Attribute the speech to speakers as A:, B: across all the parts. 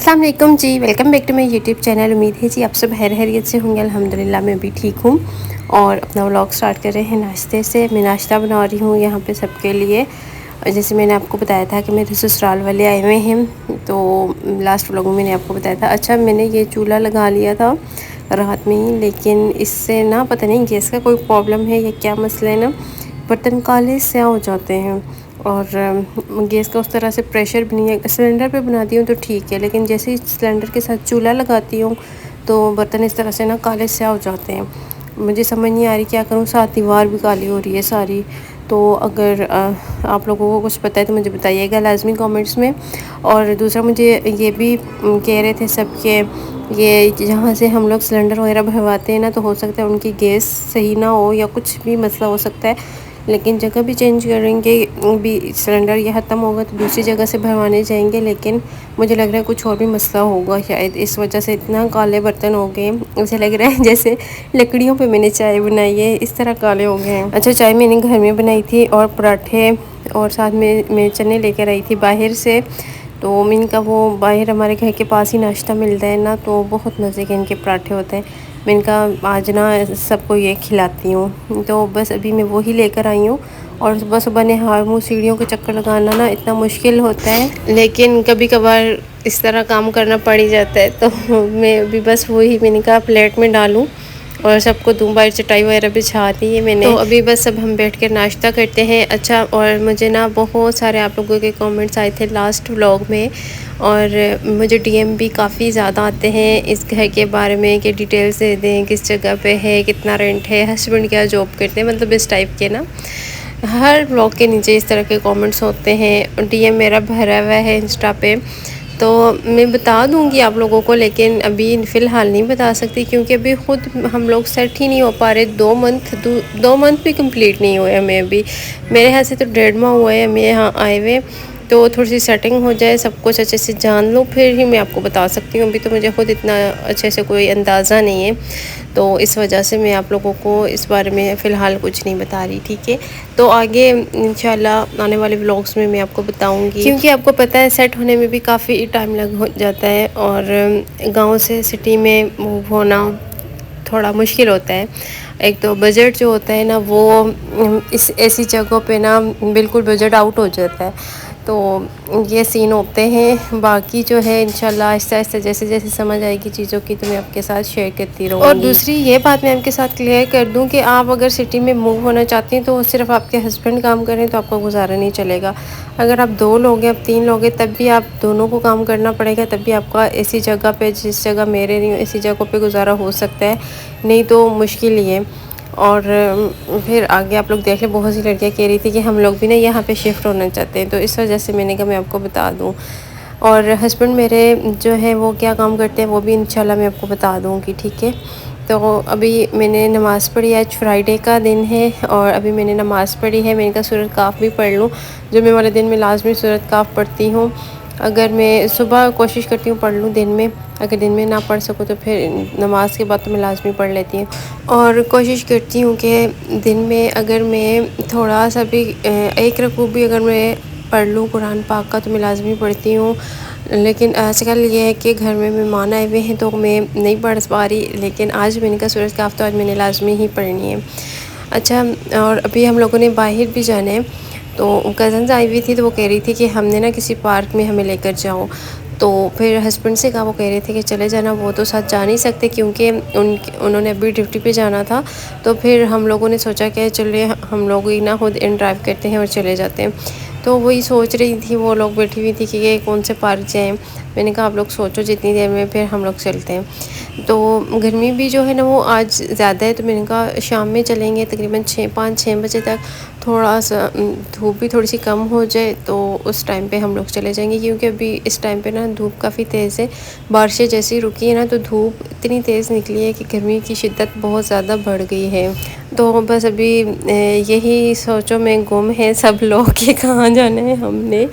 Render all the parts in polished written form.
A: अस्सलाम वालेकुम जी, welcome back to my YouTube channel. उम्मीद है जी आप सब खैरियत से होंगे। अल्हम्दुलिल्लाह मैं भी ठीक हूँ और अपना व्लॉग स्टार्ट कर रहे हैं नाश्ते से। मैं नाश्ता बना रही हूँ यहाँ पे सबके लिए। जैसे मैंने आपको बताया था कि मेरे ससुराल वाले आए हुए हैं, तो लास्ट व्लॉग में मैंने आपको बताया था। अच्छा, मैंने ये चूल्हा लगा लिया था रात में ही, लेकिन इससे ना पता नहीं गैस का कोई प्रॉब्लम है या क्या मसला है ना, बर्तन काले स्याह हो जाते हैं और गैस का उस तरह से प्रेशर भी नहीं है। सिलेंडर पे बनाती हूँ तो ठीक है, लेकिन जैसे ही सिलेंडर के साथ चूल्हा लगाती हूँ तो बर्तन इस तरह से ना काले स्याह हो जाते हैं। मुझे समझ नहीं आ रही क्या करूँ, साथ दीवार भी काली हो रही है सारी। तो अगर आप लोगों को कुछ पता है तो मुझे बताइएगा लाजमी कमेंट्स में। और दूसरा मुझे ये भी कह रहे थे सब के ये जहाँ से हम लोग सिलेंडर वगैरह भरवाते हैं ना, तो हो सकता है उनकी गैस सही ना हो या कुछ भी मसला हो सकता है, लेकिन जगह भी चेंज करेंगे। भी सिलेंडर ये ख़त्म होगा तो दूसरी जगह से भरवाने जाएंगे, लेकिन मुझे लग रहा है कुछ और भी मसला होगा शायद, इस वजह से इतना काले बर्तन हो गए। मुझे लग रहा है जैसे लकड़ियों पे मैंने चाय बनाई है, इस तरह काले हो गए हैं। अच्छा, चाय मैंने घर में बनाई थी और पराठे और साथ में मैं चने लेकर आई थी बाहर से। तो इनका वो बाहर हमारे घर के पास ही नाश्ता मिलता है ना, तो बहुत मज़े के इनके पराठे होते हैं। मैं इनका आज ना सबको ये खिलाती हूँ, तो बस अभी मैं वो ही लेकर आई हूँ। और सुबह सुबह नहा मुँह सीढ़ियों के चक्कर लगाना ना इतना मुश्किल होता है, लेकिन कभी कभार इस तरह काम करना पड़ ही जाता है। तो मैं अभी बस वही मैंने कहा प्लेट में डालूँ और सबको दूँ, बाहर चटाई वगैरह बिछा दी है मैंने। तो अभी बस सब हम बैठ कर नाश्ता करते हैं। अच्छा, और मुझे ना बहुत सारे आप लोगों के कमेंट्स आए थे लास्ट व्लॉग में, और मुझे डीएम भी काफ़ी ज़्यादा आते हैं इस घर के बारे में कि डिटेल्स दे दें, किस जगह पे है, कितना रेंट है, हस्बैंड क्या जॉब करते हैं, मतलब इस टाइप के ना हर व्लॉग के नीचे इस तरह के कमेंट्स होते हैं। डीएम मेरा भरा हुआ है इंस्टा पे, तो मैं बता दूंगी आप लोगों को, लेकिन अभी फ़िलहाल नहीं बता सकती क्योंकि अभी ख़ुद हम लोग सेट ही नहीं हो पा रहे। 2 मंथ भी कंप्लीट नहीं हुए हमें अभी। मेरे यहाँ से तो 1.5 माह हुआ है हमें यहाँ आए हुए। तो थोड़ी सी सेटिंग हो जाए, सब कुछ अच्छे से जान लो, फिर ही मैं आपको बता सकती हूँ। अभी तो मुझे ख़ुद इतना अच्छे से कोई अंदाज़ा नहीं है, तो इस वजह से मैं आप लोगों को इस बारे में फ़िलहाल कुछ नहीं बता रही, ठीक है। तो आगे इंशाल्लाह आने वाले व्लॉग्स में मैं आपको बताऊंगी, क्योंकि आपको पता है सेट होने में भी काफ़ी टाइम लग हो जाता है और गांव से सिटी में मूव होना थोड़ा मुश्किल होता है। एक तो बजट जो होता है ना वो इस ऐसी जगहों पे ना बिल्कुल बजट आउट हो जाता है, तो ये सीन होते हैं। बाकी जो है इंशाल्लाह आहिस्ता आहिस्ता जैसे जैसे समझ आएगी चीज़ों की तो मैं आपके साथ शेयर करती रहूँगी। और दूसरी ये बात मैं आपके साथ क्लियर कर दूं कि आप अगर सिटी में मूव होना चाहती हैं तो सिर्फ आपके हस्बैंड काम करें तो आपका गुजारा नहीं चलेगा। अगर आप 2 लोग हैं, आप 3 लोग हैं, तब भी आप दोनों को काम करना पड़ेगा, तब भी आपका ऐसी जगह पे, जिस जगह मैं रह रही हूँ ऐसी जगहों पे गुजारा हो सकता है, नहीं तो मुश्किल ही है। और फिर आगे आप लोग देख लें, बहुत सी लड़कियां कह रही थी कि हम लोग भी ना यहाँ पे शिफ्ट होना चाहते हैं, तो इस वजह से मैंने कहा मैं आपको बता दूँ। और हस्बैंड मेरे जो है वो क्या काम करते हैं वो भी इंशाल्लाह मैं आपको बता दूँगी, ठीक है। तो अभी मैंने नमाज़ पढ़ी, आज फ्राइडे का दिन है और अभी मैंने नमाज़ पढ़ी है। मैंने कहा सूरत काफ़ भी पढ़ लूँ, जुम्मे वाले दिन में लाजमी सूरत काफ़ पढ़ती हूँ। अगर मैं सुबह कोशिश करती हूँ पढ़ लूँ दिन में, अगर दिन में ना पढ़ सकूँ तो फिर नमाज के बाद तो मैं लाजमी पढ़ लेती हूँ। और कोशिश करती हूँ कि दिन में अगर मैं थोड़ा सा भी एक रकू भी अगर मैं पढ़ लूँ कुरान पाक का तो मैं लाजमी पढ़ती हूँ। लेकिन आजकल ये है कि घर में मेहमान आए हुए हैं तो मैं नहीं पढ़ पा रही, लेकिन आज मैंने कहा सूरत काफ़ तो आज मैंने लाजमी ही पढ़नी है। अच्छा, और अभी हम लोगों ने बाहर भी जाना है, तो कज़न्स आई हुई थी तो वो कह रही थी कि हमने ना किसी पार्क में हमें लेकर जाओ। तो फिर हस्बैंड से कहा, वो कह रहे थे कि चले जाना, वो तो साथ जा नहीं सकते क्योंकि उन्होंने अभी ड्यूटी पे जाना था। तो फिर हम लोगों ने सोचा कि चलिए हम लोग ही ना खुद इन ड्राइव करते हैं और चले जाते हैं। तो वही सोच रही थी, वो लोग बैठी हुई थी कि ये कौन से पार्क जाएँ। मैंने कहा आप लोग सोचो जितनी देर में, फिर हम लोग चलते हैं। तो गर्मी भी जो है ना वो आज ज़्यादा है, तो मैंने कहा शाम में चलेंगे तकरीबन 5-6 बजे तक, थोड़ा सा धूप भी थोड़ी सी कम हो जाए तो उस टाइम पे हम लोग चले जाएंगे। क्योंकि अभी इस टाइम पे ना धूप काफ़ी तेज़ है, बारिशें जैसी रुकी है ना तो धूप इतनी तेज़ निकली है कि गर्मी की शिद्दत बहुत ज़्यादा बढ़ गई है। तो बस अभी यही सोचो में गुम है सब लोग कि कहाँ जाना है हमने।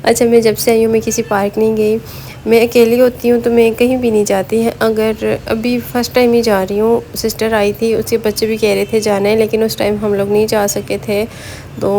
A: अच्छा, मैं जब से आई हूँ मैं किसी पार्क नहीं गई, मैं अकेली होती हूँ तो मैं कहीं भी नहीं जाती है। अगर अभी फ़र्स्ट टाइम ही जा रही हूँ, सिस्टर आई थी, उसके बच्चे भी कह रहे थे जाना है, लेकिन उस टाइम हम लोग नहीं जा सके थे। तो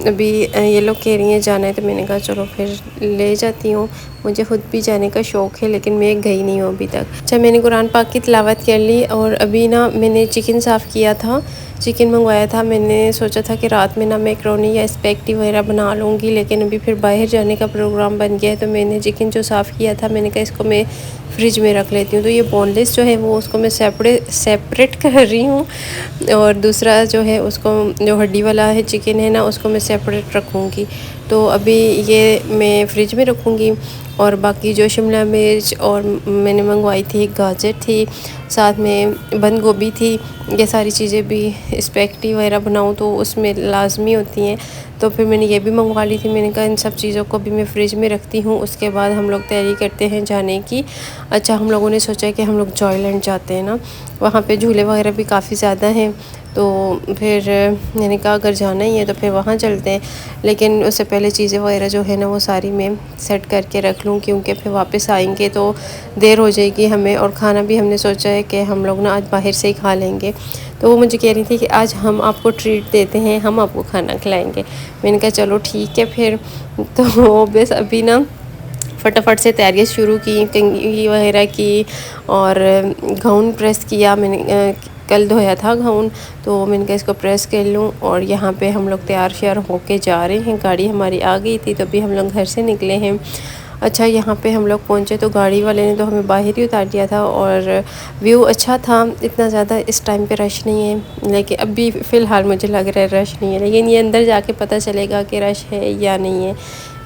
A: अभी ये लोग कह रही हैं जाना है, तो मैंने कहा चलो फिर ले जाती हूँ। मुझे ख़ुद भी जाने का शौक़ है, लेकिन मैं गई नहीं हूँ अभी तक। अच्छा, मैंने कुरान पाक की तिलावत कर ली और अभी ना मैंने चिकन साफ़ किया था, चिकन मंगवाया था। मैंने सोचा था कि रात में ना मैकरोनी या स्पैगेटी वगैरह बना लूँगी, लेकिन अभी फिर बाहर जाने का प्रोग्राम बन गया है, तो मैंने चिकन जो साफ़ किया था मैंने कहा इसको मैं फ्रिज में रख लेती हूँ। तो ये बोनलेस जो है वो उसको मैं सेपरेट कर रही हूँ, और दूसरा जो है उसको जो हड्डी वाला है चिकन है ना उसको मैं सेपरेट रखूँगी। तो अभी ये मैं फ्रिज में रखूँगी। और बाकी जो शिमला मिर्च और मैंने मंगवाई थी, गाजर थी, साथ में बंद गोभी थी, ये सारी चीज़ें भी स्पैगेटी वगैरह बनाऊँ तो उसमें लाजमी होती हैं, तो फिर मैंने ये भी मंगवा ली थी। मैंने कहा इन सब चीज़ों को भी मैं फ्रिज में रखती हूँ, उसके बाद हम लोग तैयारी करते हैं जाने की। अच्छा, हम लोगों ने सोचा कि हम लोग जॉयलैंड जाते हैं ना, वहाँ पे झूले वगैरह भी काफ़ी ज़्यादा हैं, तो फिर मैंने कहा अगर जाना ही है तो फिर वहाँ चलते हैं। लेकिन उससे पहले चीज़ें वगैरह जो है ना वो सारी मैं सेट करके रख लूँ, क्योंकि फिर वापस आएंगे तो देर हो जाएगी हमें, और खाना भी हमने सोचा है कि हम लोग ना आज बाहर से ही खा लेंगे। तो वो मुझे कह रही थी कि आज हम आपको ट्रीट देते हैं, हम आपको खाना खिलाएंगे। मैंने कहा चलो ठीक है फिर। तो बस अभी ना फटाफट से तैयारियाँ शुरू की, कंघी वगैरह की, और गाउन प्रेस किया मैंने, कल धोया था गाउन, तो मैंने कहा इसको प्रेस कर लूँ। और यहाँ पे हम लोग तैयार श्यार होके जा रहे हैं। गाड़ी हमारी आ गई थी, तो अभी हम लोग घर से निकले हैं। अच्छा, यहाँ पे हम लोग पहुँचे तो गाड़ी वाले ने तो हमें बाहर ही उतार दिया था, और व्यू अच्छा था, इतना ज़्यादा इस टाइम पे रश नहीं है। लेकिन अभी फ़िलहाल मुझे लग रहा है रश नहीं है, लेकिन ये अंदर जाके पता चलेगा कि रश है या नहीं है।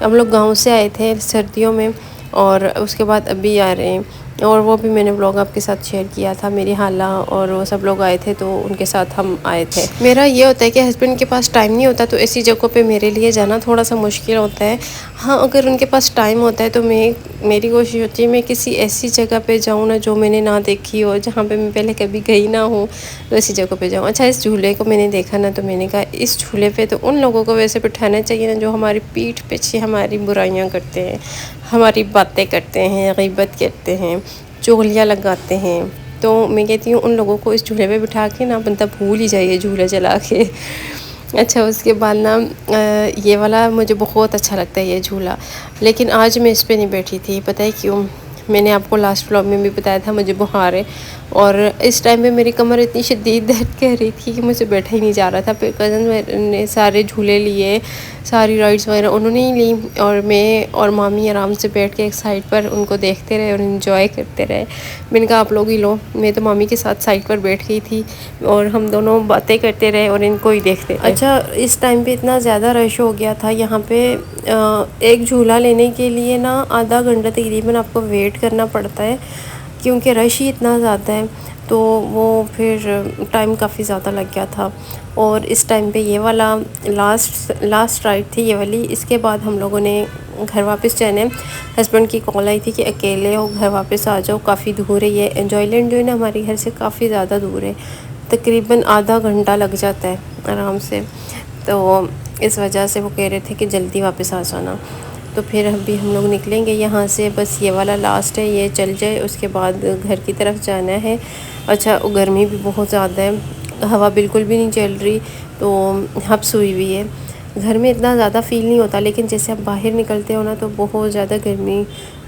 A: हम लोग गांव से आए थे सर्दियों में, और उसके बाद अभी आ रहे हैं। और वो भी मैंने ब्लॉग आपके साथ शेयर किया था, मेरी खाला और वो सब लोग आए थे, तो उनके साथ हम आए थे। मेरा ये होता है कि हस्बैंड के पास टाइम नहीं होता, तो ऐसी जगहों पे मेरे लिए जाना थोड़ा सा मुश्किल होता है। हाँ, अगर उनके पास टाइम होता है तो मेरी कोशिश होती है मैं किसी ऐसी जगह पे जाऊँ ना जो मैंने ना देखी हो, जहाँ पे मैं पहले कभी गई ना हूँ, तो ऐसी जगह पे जाऊँ। अच्छा, इस झूले को मैंने देखा ना, तो मैंने कहा इस झूले पे तो उन लोगों को वैसे बिठाना चाहिए ना जो हमारी पीठ पीछे हमारी बुराइयाँ करते हैं, हमारी बातें करते हैं, गीबत करते हैं, चुगलियाँ लगाते हैं। तो मैं कहती हूँ उन लोगों को इस झूले पे बिठा के ना बंदा भूल ही जाइए झूला चला के। अच्छा, उसके बाद ना ये वाला मुझे बहुत अच्छा लगता है ये झूला, लेकिन आज मैं इस पे नहीं बैठी थी। पता है क्यों? मैंने आपको लास्ट व्लॉग में भी बताया था मुझे बुखार है, और इस टाइम पे मेरी कमर इतनी शदीद दर्द कर रही थी कि मुझे बैठा ही नहीं जा रहा था। फिर कज़न ने सारे झूले लिए, सारी राइड्स वगैरह उन्होंने ही ली, और मैं और मामी आराम से बैठ के एक साइड पर उनको देखते रहे और इन्जॉय करते रहे। मैंने कहा आप लोग ही लो। मैं तो मामी के साथ साइड पर बैठ गई थी, और हम दोनों बातें करते रहे और इनको ही देखते थे। अच्छा, इस टाइम पे इतना ज़्यादा रश हो गया था यहाँ पे, एक झूला लेने के लिए ना आधा घंटा तकरीबन आपको वेट करना पड़ता है, क्योंकि रश ही इतना ज़्यादा है। तो वो फिर टाइम काफ़ी ज़्यादा लग गया था। और इस टाइम पे ये वाला लास्ट राइड थी ये वाली। इसके बाद हम लोगों ने घर वापस जाना है। हस्बैंड की कॉल आई थी कि अकेले हो, घर वापस आ जाओ, काफ़ी दूर है ये जॉयलैंड जो है ना हमारे घर से काफ़ी ज़्यादा दूर है, तकरीबन आधा घंटा लग जाता है आराम से। तो इस वजह से वो कह रहे थे कि जल्दी वापस आ जाना। तो फिर अभी हम लोग निकलेंगे यहाँ से, बस ये वाला लास्ट है, ये चल जाए उसके बाद घर की तरफ जाना है। अच्छा, गर्मी भी बहुत ज़्यादा है, हवा बिल्कुल भी नहीं चल रही, तो हब्स हुई हुई है। घर में इतना ज़्यादा फ़ील नहीं होता, लेकिन जैसे आप बाहर निकलते हो ना तो बहुत ज़्यादा गर्मी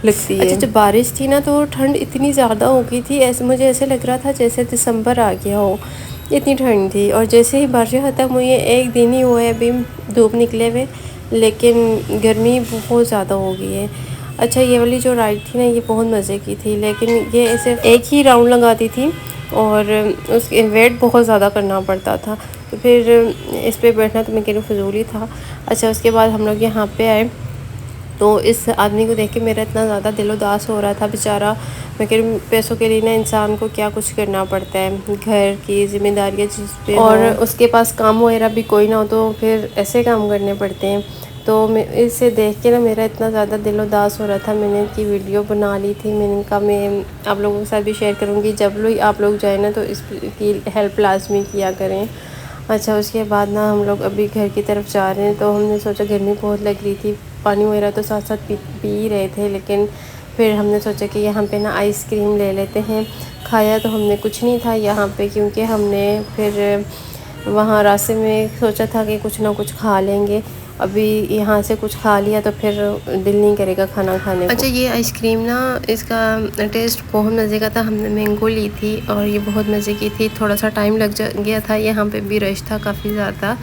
A: लगती है। अच्छा, जब बारिश थी ना तो ठंड इतनी ज़्यादा हो गई थी, ऐसे मुझे ऐसे लग रहा था जैसे दिसंबर आ गया हो, इतनी ठंड थी। और जैसे ही बारिश ख़त्म हुई है, एक दिन ही हुआ है अभी धूप निकले हुए, लेकिन गर्मी बहुत ज़्यादा हो गई है। अच्छा, ये वाली जो राइड थी ना ये बहुत मज़े की थी, लेकिन ये ऐसे एक ही राउंड लगाती थी और उसके वेट बहुत ज़्यादा करना पड़ता था, तो फिर इस पे बैठना तो मैं कह रही फजूल ही था। अच्छा, उसके बाद हम लोग यहाँ पे आए, तो इस आदमी को देख के मेरा इतना ज़्यादा दिल उदास हो रहा था बेचारा। मैं कह रही पैसों के लिए ना इंसान को क्या कुछ करना पड़ता है, घर की जिम्मेदारियाँ जिस पे, और उसके पास काम वगैरह भी कोई ना हो तो फिर ऐसे काम करने पड़ते हैं। तो मैं इसे देख के ना मेरा इतना ज़्यादा दिल उदास हो रहा था, मैंने इनकी वीडियो बना ली थी। मैंने कहा मैं आप लोगों के साथ भी शेयर करूँगी, जब लोग आप लोग जाए ना तो इसकी हेल्प लाजमी किया करें। अच्छा, उसके बाद ना हम लोग अभी घर की तरफ जा रहे हैं, तो हमने सोचा गर्मी बहुत लग रही थी, पानी वगैरह तो साथ साथ पी रहे थे, लेकिन फिर हमने सोचा कि यहाँ पे ना आइसक्रीम ले लेते हैं। खाया तो हमने कुछ नहीं था यहाँ पे, क्योंकि हमने फिर वहाँ रास्ते में सोचा था कि कुछ ना कुछ खा लेंगे, अभी यहाँ से कुछ खा लिया तो फिर दिल नहीं करेगा खाना खाने को। अच्छा, ये आइसक्रीम ना, इसका टेस्ट बहुत मज़े का था। हमने मैंगो ली थी और ये बहुत मज़े की थी। थोड़ा सा टाइम लग गया था, यहाँ पे भी रश था काफ़ी ज़्यादा।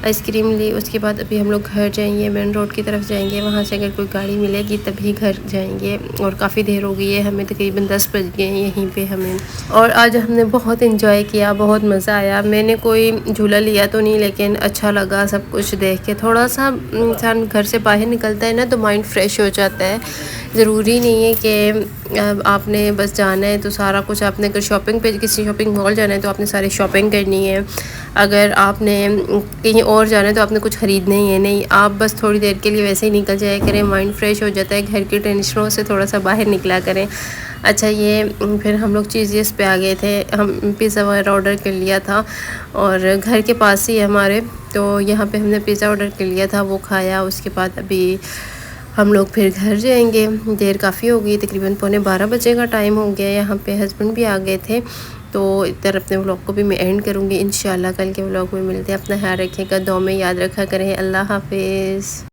A: आइसक्रीम ली, उसके बाद अभी हम लोग घर जाएंगे, मेन रोड की तरफ जाएंगे। वहाँ से अगर कोई गाड़ी मिलेगी तभी घर जाएंगे, और काफ़ी देर हो गई है, हमें तकरीबन 10 बज गए हैं यहीं पे हमें। और आज हमने बहुत इंजॉय किया, बहुत मज़ा आया। मैंने कोई झूला लिया तो नहीं, लेकिन अच्छा लगा सब कुछ देख के। थोड़ा सा इंसान घर से बाहर निकलता है ना तो माइंड फ्रेश हो जाता है। ज़रूरी नहीं है कि आपने बस जाना है तो सारा कुछ, आपने अगर शॉपिंग पे किसी शॉपिंग मॉल जाना है तो आपने सारी शॉपिंग करनी है। अगर आपने कहीं और जाना है तो आपने कुछ ख़रीदना ही है, नहीं, आप बस थोड़ी देर के लिए वैसे ही निकल जाया करें, माइंड फ्रेश हो जाता है। घर की टेंशनों से थोड़ा सा बाहर निकला करें। अच्छा, ये फिर हम लोग चीज़ पे आ गए थे। हम पिज़्ज़ा वगैरह ऑर्डर कर लिया था और घर के पास ही है हमारे, तो यहाँ पे हमने पिज़्ज़ा ऑर्डर कर लिया था, वो खाया। उसके बाद अभी हम लोग फिर घर जाएंगे। देर काफ़ी हो गई, तकरीबन पौने 12 बजे का टाइम हो गया। यहाँ पे हस्बैंड भी आ गए थे, तो इधर अपने व्लॉग को भी मैं एंड करूँगी। इंशाल्लाह कल के व्लॉग में मिलते हैं। अपना ख्याल रखिएगा, दुआ में याद रखा करें। अल्लाह हाफिज़।